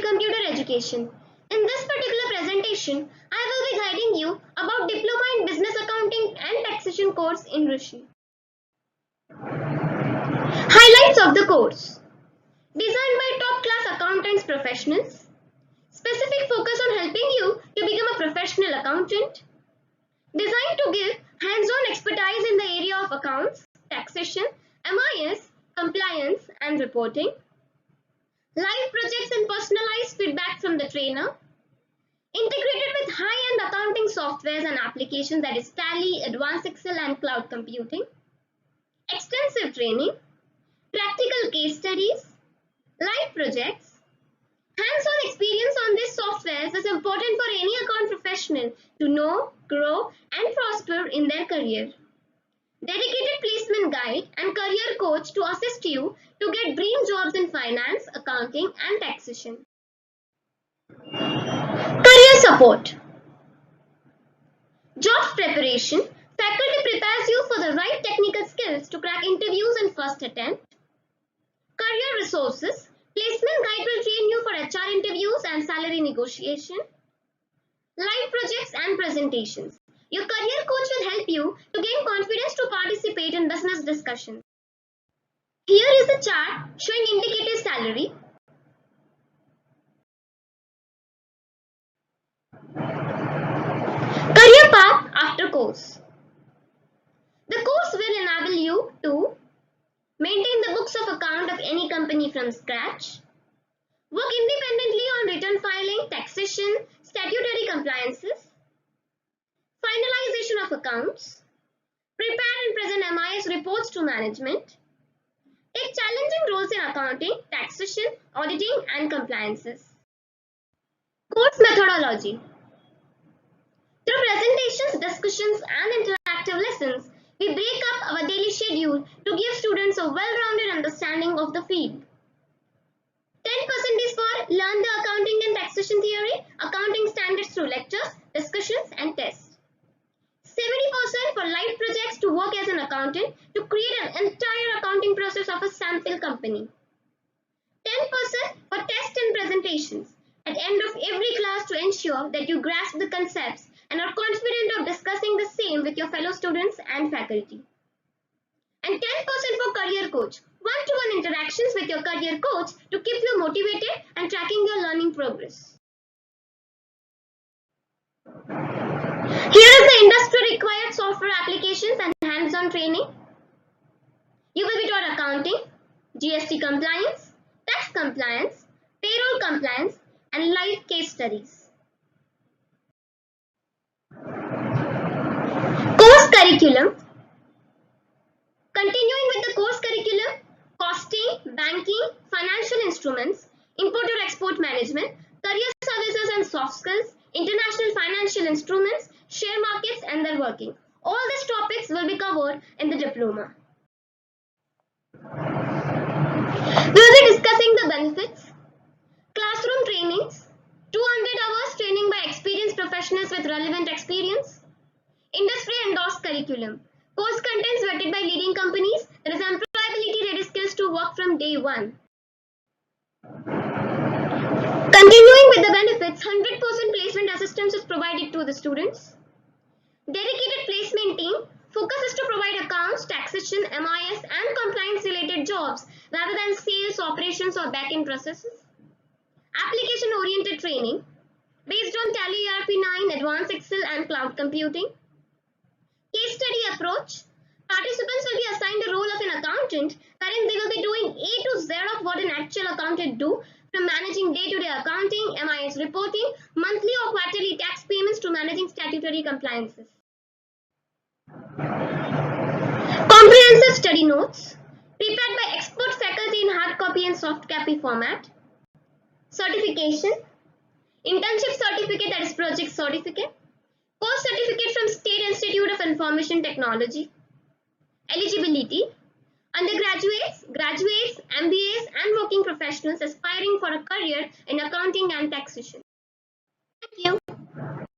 Computer Education. In this particular presentation, I will be guiding you about Diploma in Business Accounting and Taxation course in Hrishi. Highlights of the course. Designed by top-class accountants professionals. Specific focus on helping you to become a professional accountant. Designed to give hands-on expertise in the area of accounts, taxation, MIS, compliance and reporting. Live projects and personalized feedback from the trainer. Integrated with high-end accounting softwares and applications, that is Tally, Advanced Excel and Cloud Computing. Extensive training. Practical case studies. Live projects. Hands-on experience on these softwares is important for any account professional to know, grow and prosper in their career. Dedicated placement guide and career coach to assist you to get dream jobs in finance, accounting and taxation. Career support. Jobs preparation. Faculty prepares you for the right technical skills to crack interviews in first attempt. Career resources. Placement guide will train you for HR interviews and salary negotiation. Live projects and presentations. Your career coach will help you to gain confidence to participate in business discussions. Here is a chart showing indicative salary. Career path after course. The course will enable you to maintain the books of account of any company from scratch, work independently on return filing, taxation, statutory compliances, finalization of accounts, prepare and present MIS reports to management, take challenging roles in accounting, taxation, auditing and compliances. Course methodology. Through presentations, discussions and interactive lessons, we break up our daily schedule to give students a well-rounded understanding of the field. 10% is for learn the accounting and taxation theory, accounting standards through lectures, discussions and tests. 70% for live projects to work as an accountant to create an entire accounting process of a sample company. 10% for tests and presentations at the end of every class to ensure that you grasp the concepts and are confident of discussing the same with your fellow students and faculty. And 10% for career coach, one-to-one interactions with your career coach to keep you motivated and tracking your learning progress. Here is the industry required software applications and hands-on training. You will be taught accounting, GST compliance, tax compliance, payroll compliance and live case studies. Course curriculum. Continuing with the course curriculum, costing, banking, financial instruments, import or export management, career services and soft skills, international financial instruments, share markets and their working. All these topics will be covered in the diploma. We will be discussing the benefits, classroom trainings, 200 hours training by experienced professionals with relevant experience, industry endorsed curriculum, course contents vetted by leading companies, there is employability ready skills to work from day one. Continuing with the benefits, 100% placement assistance is provided to the students. Dedicated placement team focuses to provide accounts, taxation, MIS and compliance related jobs rather than sales, operations or back-end processes. Application oriented training based on Tally ERP 9, Advanced Excel and Cloud Computing. Case study approach. Participants will be assigned a role of an accountant wherein they will be doing A to Z of what an actual accountant do, from managing day-to-day accounting, MIS reporting, monthly or quarterly tax payments to managing statutory compliances. Comprehensive study notes prepared by expert faculty in hard copy and soft copy format. Certification. Internship certificate, that is project certificate. Course certificate from State Institute of Information Technology. Eligibility. Undergraduates, graduates, MBAs and working professionals aspiring for a career in accounting and taxation.